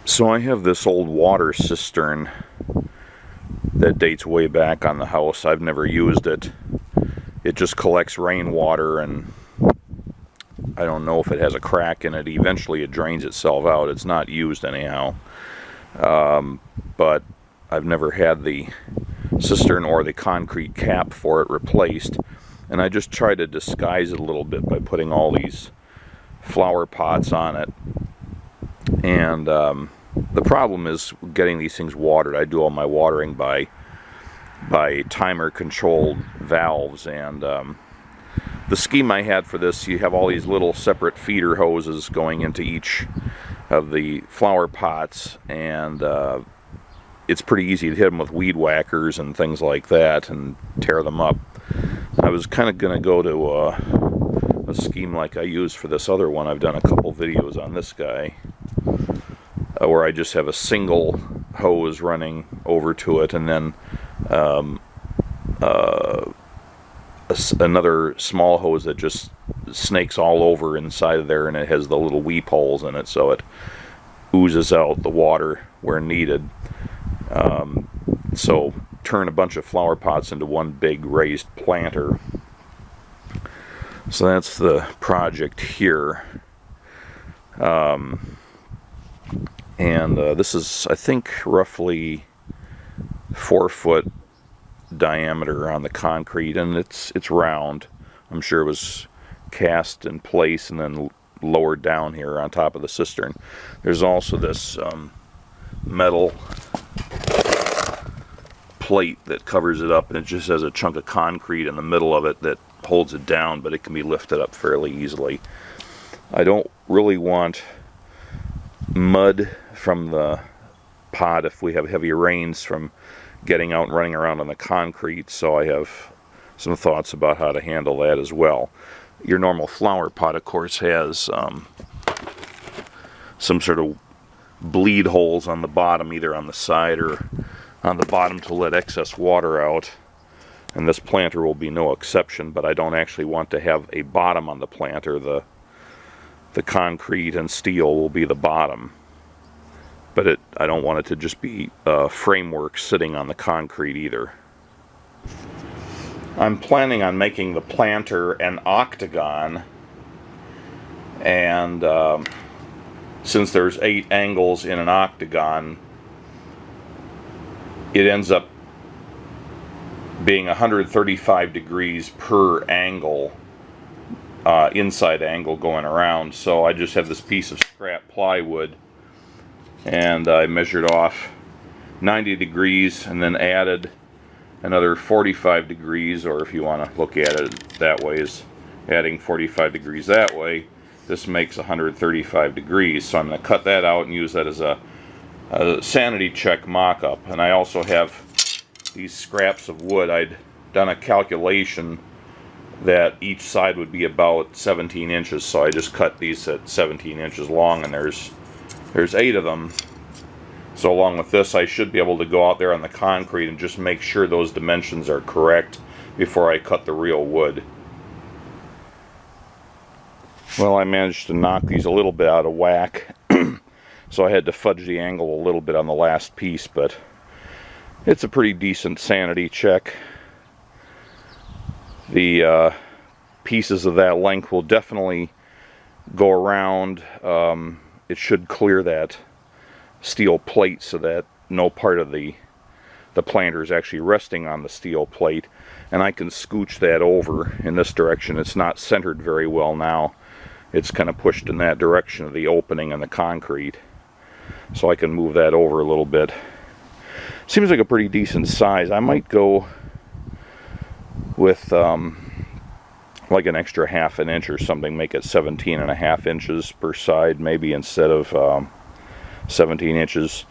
So I have this old water cistern that dates way back on the house. I've never used it. It just collects rainwater, and I don't know if it has a crack in it. Eventually it drains itself out. It's not used anyhow. But I've never had the cistern or the concrete cap for it replaced. And I just tried to disguise it a little bit by putting all these flower pots on it. And the problem is getting these things watered. I do all my watering by timer controlled valves, and the scheme I had for this, you have all these little separate feeder hoses going into each of the flower pots, and it's pretty easy to hit them with weed whackers and things like that and tear them up. I was kind of going to go to a scheme like I used for this other one. I've done a couple videos on this guy where I just have a single hose running over to it, and then another small hose that just snakes all over inside of there, and it has the little weep holes in it so it oozes out the water where needed. So turn a bunch of flower pots into one big raised planter. So that's the project here. This is, I think, roughly 4 foot diameter on the concrete, and it's round. I'm sure it was cast in place and then lowered down here on top of the cistern. There's also this metal plate that covers it up, and it just has a chunk of concrete in the middle of it that holds it down, but it can be lifted up fairly easily. I don't really want mud from the pot if we have heavy rains from getting out and running around on the concrete, so I have some thoughts about how to handle that as well. Your normal flower pot, of course, has some sort of bleed holes on the bottom, either on the side or on the bottom, to let excess water out, and this planter will be no exception. But I don't actually want to have a bottom on the planter. The concrete and steel will be the bottom, but I don't want it to just be a framework sitting on the concrete either. I'm planning on making the planter an octagon, and since there's 8 angles in an octagon, it ends up being 135 degrees per angle, inside angle going around. So I just have this piece of scrap plywood, and I measured off 90 degrees and then added another 45 degrees, or if you want to look at it that way, is adding 45 degrees that way. This makes 135 degrees, so I'm going to cut that out and use that as a sanity check mock-up. And I also have these scraps of wood. I'd done a calculation that each side would be about 17 inches, so I just cut these at 17 inches long, and there's 8 of them. So along with this, I should be able to go out there on the concrete and just make sure those dimensions are correct before I cut the real wood. Well, I managed to knock these a little bit out of whack, so I had to fudge the angle a little bit on the last piece, but it's a pretty decent sanity check. The pieces of that length will definitely go around. It should clear that steel plate so that no part of the planter is actually resting on the steel plate, and I can scooch that over in this direction. It's not centered very well now. It's kind of pushed in that direction of the opening in the concrete, so I can move that over a little bit. Seems like a pretty decent size. I might go with like an extra ½ an inch or something, make it 17.5 inches per side maybe instead of 17 inches,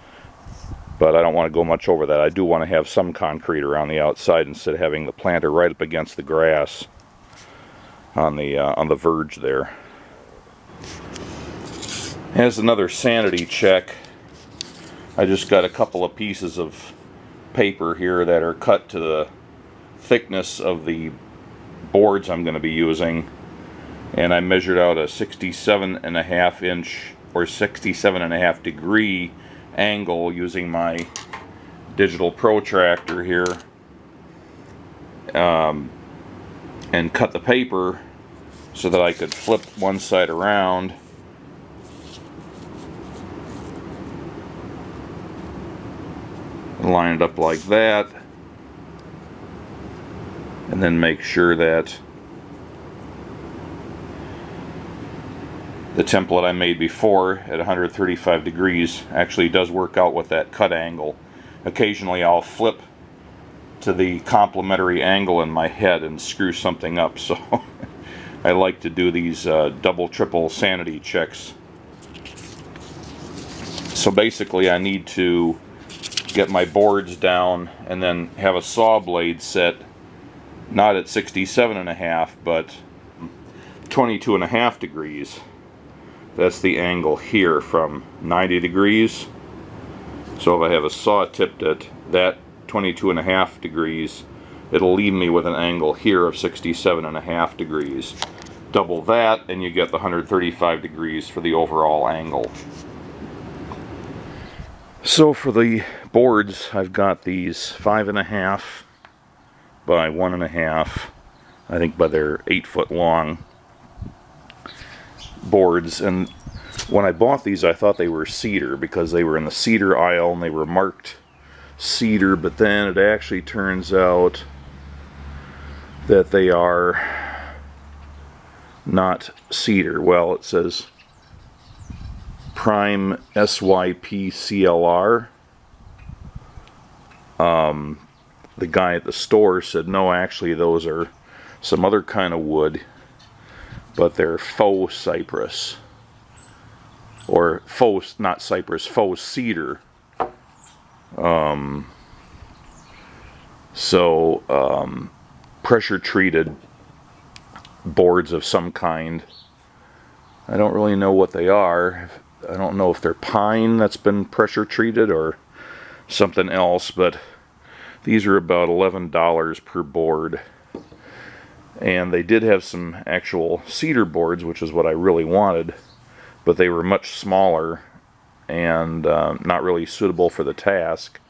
but I don't want to go much over that. I do want to have some concrete around the outside instead of having the planter right up against the grass on the verge there. As another sanity check, I just got a couple of pieces of paper here that are cut to the thickness of the boards I'm going to be using, and I measured out a 67.5 inch or 67.5 degree angle using my digital protractor here, and cut the paper so that I could flip one side around and line it up like that, and then make sure that the template I made before at 135 degrees actually does work out with that cut angle. Occasionally I'll flip to the complementary angle in my head and screw something up, so I like to do these double, triple sanity checks. So basically I need to get my boards down and then have a saw blade set not at 67.5 but 22.5 degrees. That's the angle here from 90 degrees. So if I have a saw tipped at that 22.5 degrees, it'll leave me with an angle here of 67.5 degrees. Double that and you get the 135 degrees for the overall angle. So for the boards, I've got these 5.5 by 1.5, I think by they're 8 foot long boards, and when I bought these I thought they were cedar because they were in the cedar aisle and they were marked cedar, but then it actually turns out that they are not cedar. Well, it says Prime SYP CLR. The guy at the store said no, actually those are some other kind of wood, but they're faux cypress, or faux, not cypress, faux cedar. Pressure treated boards of some kind. I don't really know what they are. I don't know if they're pine that's been pressure treated or something else, but these are about $11 per board. And they did have some actual cedar boards, which is what I really wanted, but they were much smaller and not really suitable for the task.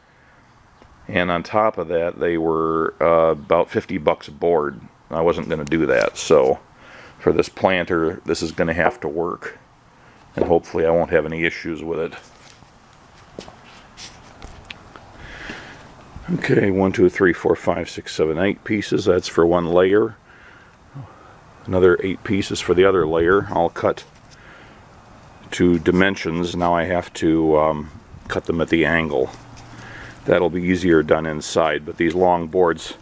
And on top of that, they were about $50 a board. I wasn't going to do that, so for this planter, this is going to have to work, and hopefully I won't have any issues with it. Okay, 1, 2, 3, 4, 5, 6, 7, 8 pieces. That's for one layer. Another 8 pieces for the other layer. I'll cut to dimensions. Now I have to cut them at the angle. That'll be easier done inside, but these long boards,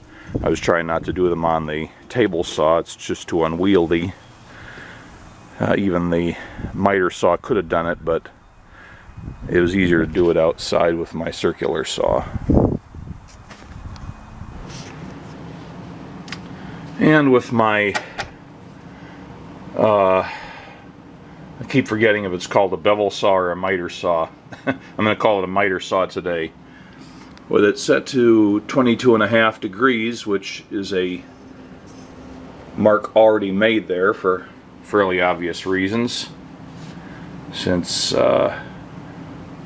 I was trying not to do them on the table saw. It's just too unwieldy. Even the miter saw could have done it, but it was easier to do it outside with my circular saw. And with my, I keep forgetting if it's called a bevel saw or a miter saw. I'm going to call it a miter saw today. With it set to 22.5 degrees, which is a mark already made there for fairly obvious reasons, since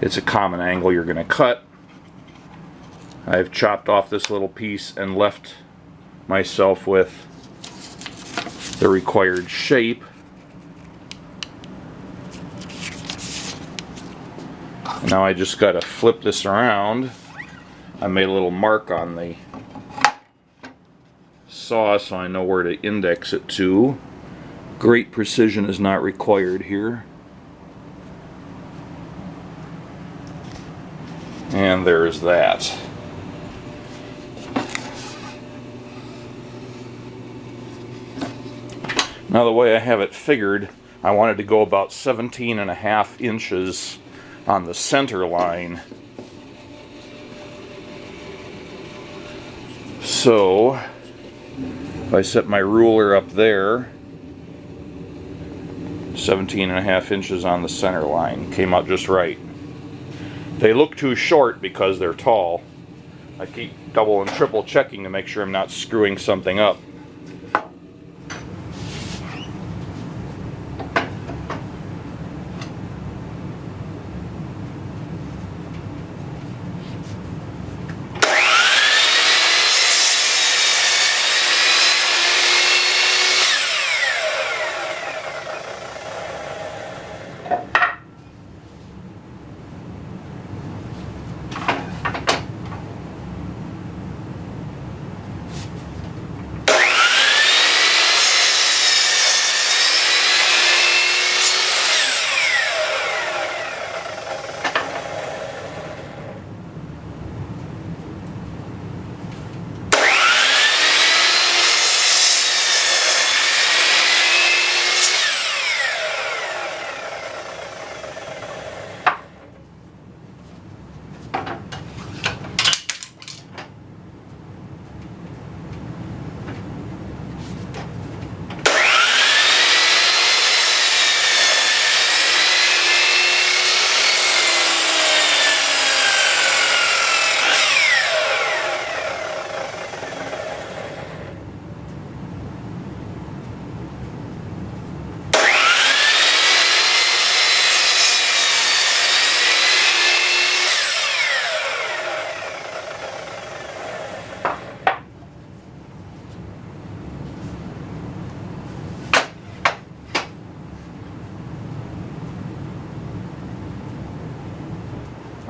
it's a common angle you're going to cut. I've chopped off this little piece and left myself with the required shape. Now I just got to flip this around. I made a little mark on the saw so I know where to index it to. Great precision is not required here. And there's that. Now the way I have it figured, I wanted to go about 17.5 inches on the center line. So, if I set my ruler up there, 17.5 inches on the center line, came out just right. They look too short because they're tall. I keep double and triple checking to make sure I'm not screwing something up.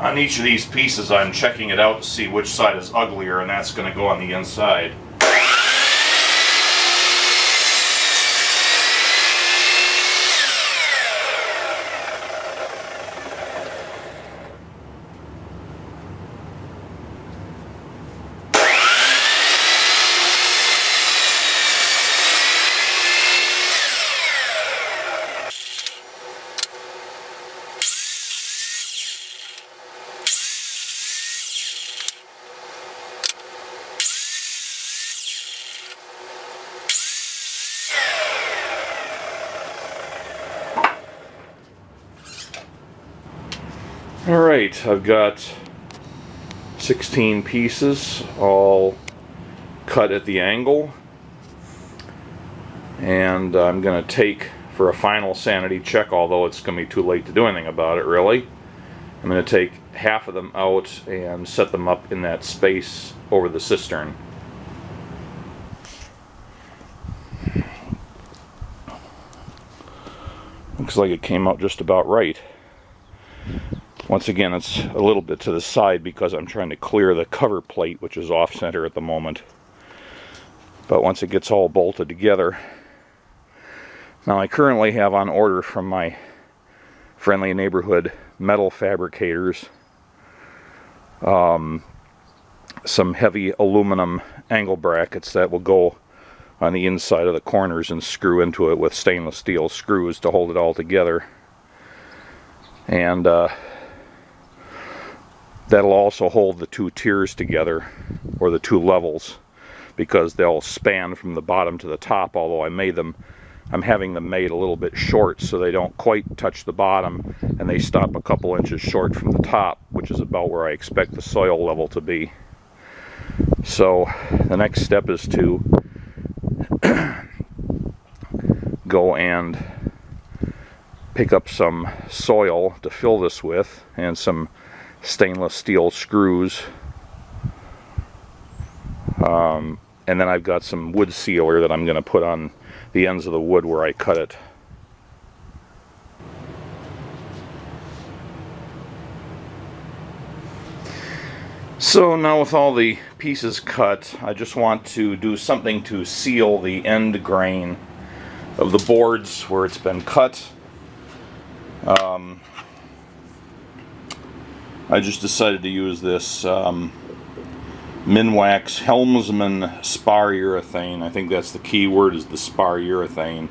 On each of these pieces, I'm checking it out to see which side is uglier, and that's going to go on the inside. Alright, I've got 16 pieces all cut at the angle, and I'm going to take, for a final sanity check, although it's going to be too late to do anything about it really, I'm going to take half of them out and set them up in that space over the cistern. Looks like it came out just about right. Once again, it's a little bit to the side because I'm trying to clear the cover plate, which is off center at the moment. But once it gets all bolted together. Now I currently have on order from my friendly neighborhood metal fabricators some heavy aluminum angle brackets that will go on the inside of the corners and screw into it with stainless steel screws to hold it all together. And that'll also hold the two tiers together, or the two levels, because they'll span from the bottom to the top, although I'm having them made a little bit short so they don't quite touch the bottom and they stop a couple inches short from the top, which is about where I expect the soil level to be. So the next step is to go and pick up some soil to fill this with and some stainless steel screws, and then I've got some wood sealer that I'm going to put on the ends of the wood where I cut it. So now with all the pieces cut, I just want to do something to seal the end grain of the boards where it's been cut. I just decided to use this Minwax Helmsman spar urethane. I think that's the key word, is the spar urethane.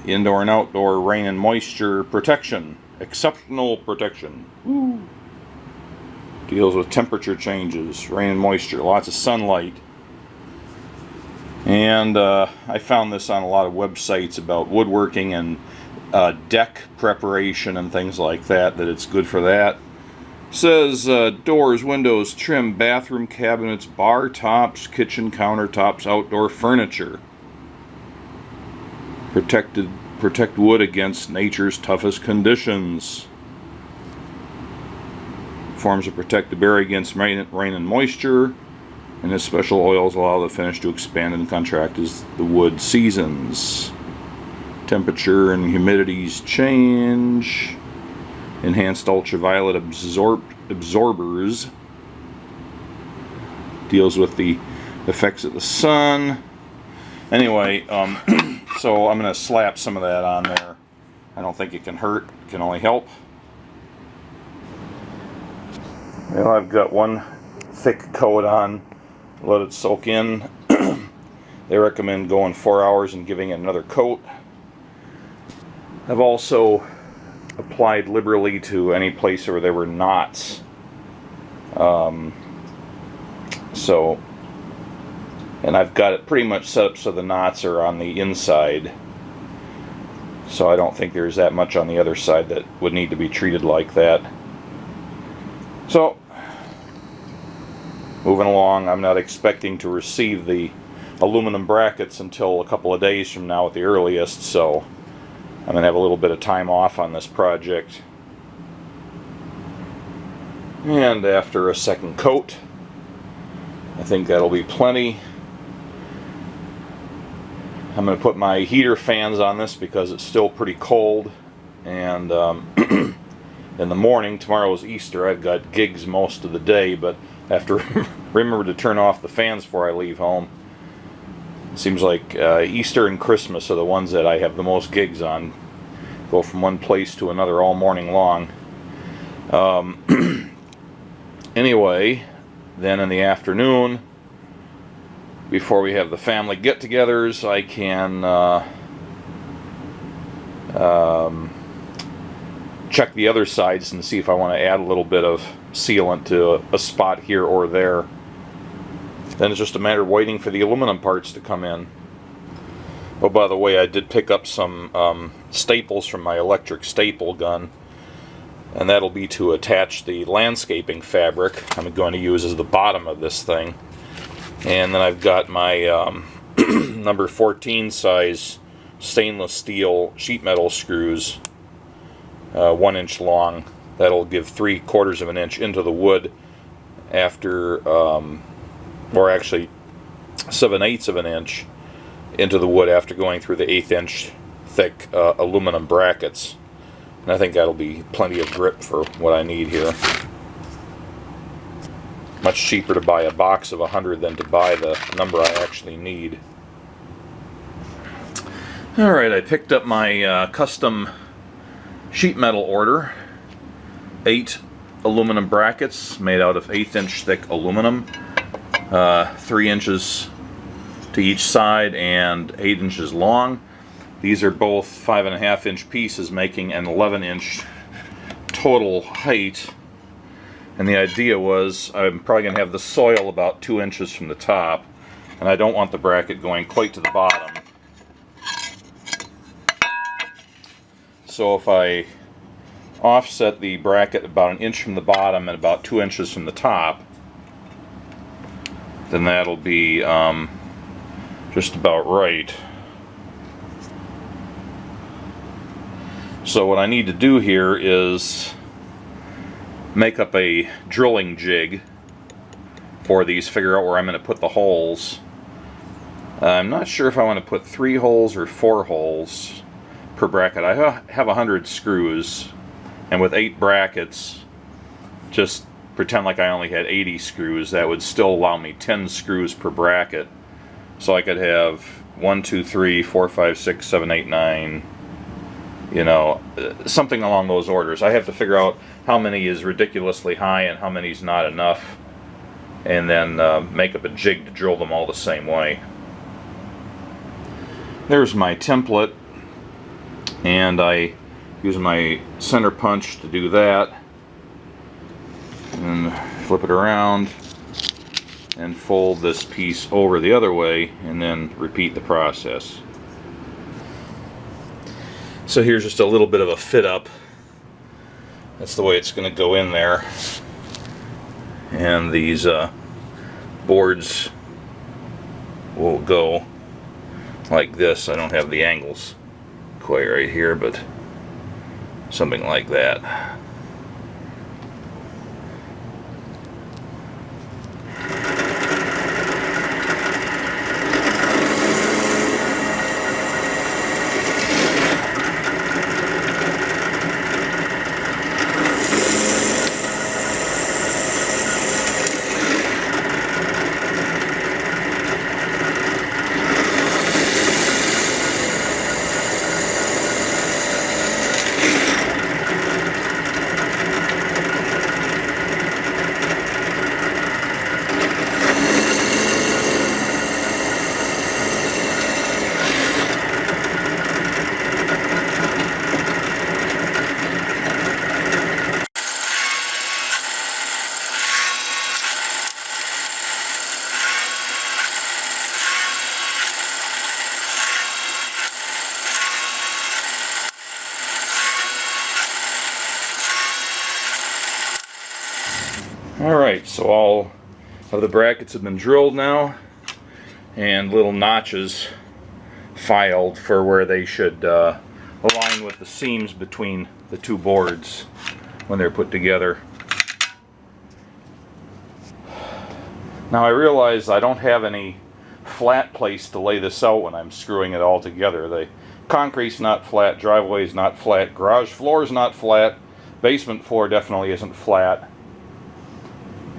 Indoor and outdoor rain and moisture protection. Exceptional protection. Woo. Deals with temperature changes, rain and moisture, lots of sunlight. And I found this on a lot of websites about woodworking and deck preparation and things like that, that it's good for that. It says doors, windows, trim, bathroom cabinets, bar tops, kitchen countertops, outdoor furniture. Protect wood against nature's toughest conditions. Forms a protective barrier against rain and moisture, and this special oils allow the finish to expand and contract as the wood seasons. Temperature and humidities change. Enhanced ultraviolet absorbers. Deals with the effects of the sun. Anyway, so I'm going to slap some of that on there. I don't think it can hurt. It can only help. Well, I've got one thick coat on. Let it soak in. They recommend going 4 hours and giving it another coat. I've also applied liberally to any place where there were knots. And I've got it pretty much set up so the knots are on the inside. So I don't think there's that much on the other side that would need to be treated like that. So, moving along, I'm not expecting to receive the aluminum brackets until a couple of days from now at the earliest, so I'm going to have a little bit of time off on this project. And after a second coat, I think that'll be plenty. I'm going to put my heater fans on this because it's still pretty cold, and in the morning. Tomorrow is Easter. I've got gigs most of the day, but I have to remember to turn off the fans before I leave home. It seems like Easter and Christmas are the ones that I have the most gigs on. Go from one place to another all morning long. Anyway, then in the afternoon, before we have the family get-togethers, I can check the other sides and see if I want to add a little bit of sealant to a spot here or there. Then it's just a matter of waiting for the aluminum parts to come in. Oh, by the way, I did pick up some staples from my electric staple gun, and that'll be to attach the landscaping fabric I'm going to use as the bottom of this thing. And then I've got my number 14 size stainless steel sheet metal screws, 1 inch long. That'll give 3/4 of an inch into the wood after, or actually 7/8 of an inch into the wood after going through the 1/8 inch thick aluminum brackets. And I think that'll be plenty of grip for what I need here. Much cheaper to buy a box of 100 than to buy the number I actually need. Alright, I picked up my custom sheet metal order. 8 aluminum brackets made out of 1/8 inch thick aluminum. 3 inches to each side and 8 inches long. These are both 5.5 inch pieces, making an 11 inch total height. And the idea was I'm probably going to have the soil about 2 inches from the top, and I don't want the bracket going quite to the bottom. So if I offset the bracket about 1 inch from the bottom and about 2 inches from the top, then that'll be just about right. So what I need to do here is make up a drilling jig for these, figure out where I'm going to put the holes. I'm not sure if I want to put 3 holes or 4 holes per bracket. I have 100 screws, and with 8 brackets, just pretend like I only had 80 screws. That would still allow me 10 screws per bracket. So I could have 1, 2, 3, 4, 5, 6, 7, 8, 9, you know, something along those orders. I have to figure out how many is ridiculously high and how many is not enough, and then make up a jig to drill them all the same way. There's my template, and I use my center punch to do that, and flip it around and fold this piece over the other way, and then repeat the process. So here's just a little bit of a fit up. That's the way it's going to go in there. And these boards will go like this. I don't have the angles quite right here, but something like that. Alright, so all of the brackets have been drilled now, and little notches filed for where they should align with the seams between the 2 boards when they're put together. Now I realize I don't have any flat place to lay this out when I'm screwing it all together. The concrete's not flat, driveway's not flat, garage floor's not flat, Basement floor definitely isn't flat.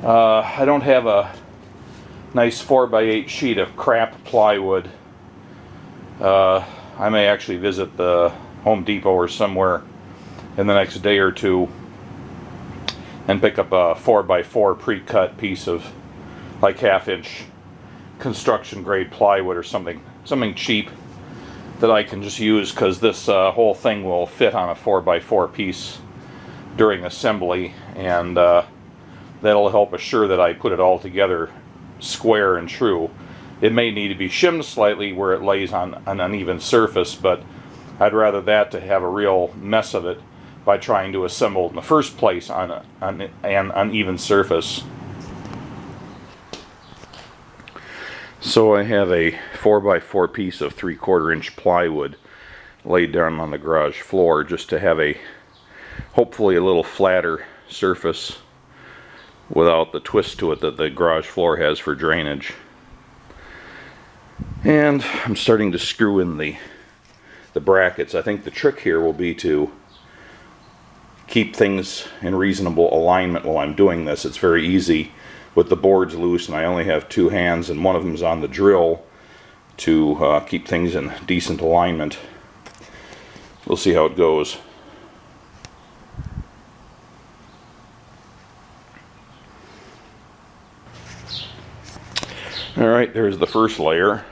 I don't have a nice 4x8 sheet of crap plywood. I may actually visit the Home Depot or somewhere in the next day or two and pick up a 4x4 pre-cut piece of like 1/2 inch construction grade plywood or something cheap that I can just use, because this whole thing will fit on a 4x4 piece during assembly, and that'll help assure that I put it all together square and true. It may need to be shimmed slightly where it lays on an uneven surface, but I'd rather that to have a real mess of it by trying to assemble it in the first place on an uneven surface. So I have a 4x4 piece of 3/4 inch plywood laid down on the garage floor just to have a hopefully a little flatter surface without the twist to it that the garage floor has for drainage. And I'm starting to screw in the brackets. I think the trick here will be to keep things in reasonable alignment while I'm doing this. It's very easy with the boards loose, and I only have 2 hands, and one of them is on the drill, to keep things in decent alignment. We'll see how it goes. Alright, there's the first layer.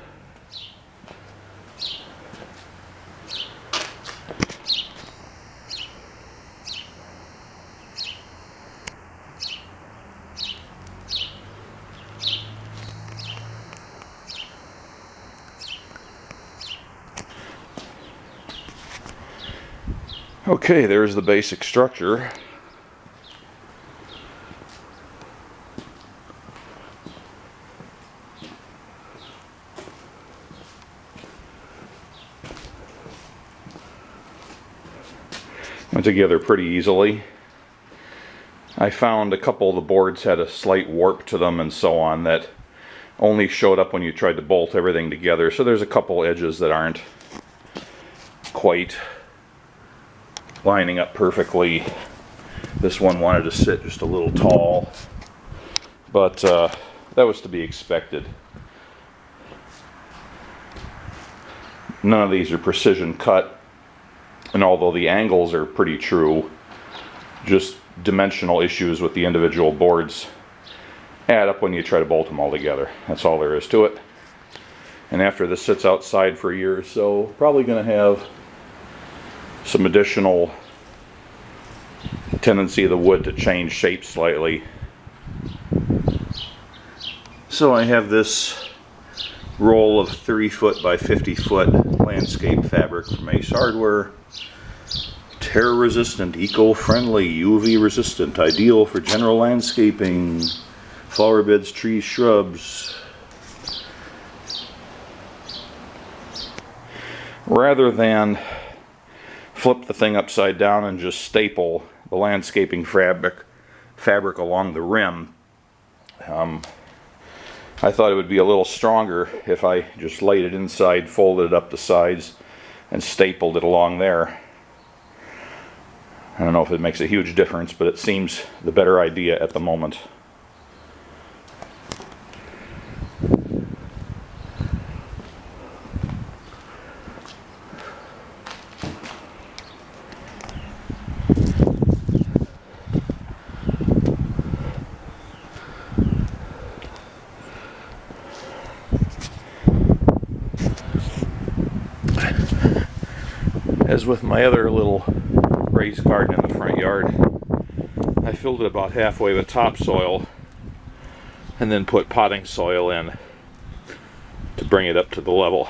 Okay, there's the basic structure. Went together pretty easily. I found a couple of the boards had a slight warp to them and so on that only showed up when you tried to bolt everything together. So there's a couple edges that aren't quite lining up perfectly. This one wanted to sit just a little tall, but that was to be expected. None of these are precision cut, and although the angles are pretty true, just dimensional issues with the individual boards add up when you try to bolt them all together. That's all there is to it. And after this sits outside for a year or so, probably going to have some additional tendency of the wood to change shape slightly. So I have this roll of 30-foot by 50-foot landscape fabric from Ace Hardware. Tear resistant, eco-friendly, UV resistant, ideal for general landscaping, flower beds, trees, shrubs. Rather than flip the thing upside down and just staple the landscaping fabric along the rim, I thought it would be a little stronger if I just laid it inside, folded it up the sides, and stapled it along there. I don't know if it makes a huge difference, but it seems the better idea at the moment. As with my other little raised garden in the front yard, I filled it about halfway with topsoil and then put potting soil in to bring it up to the level.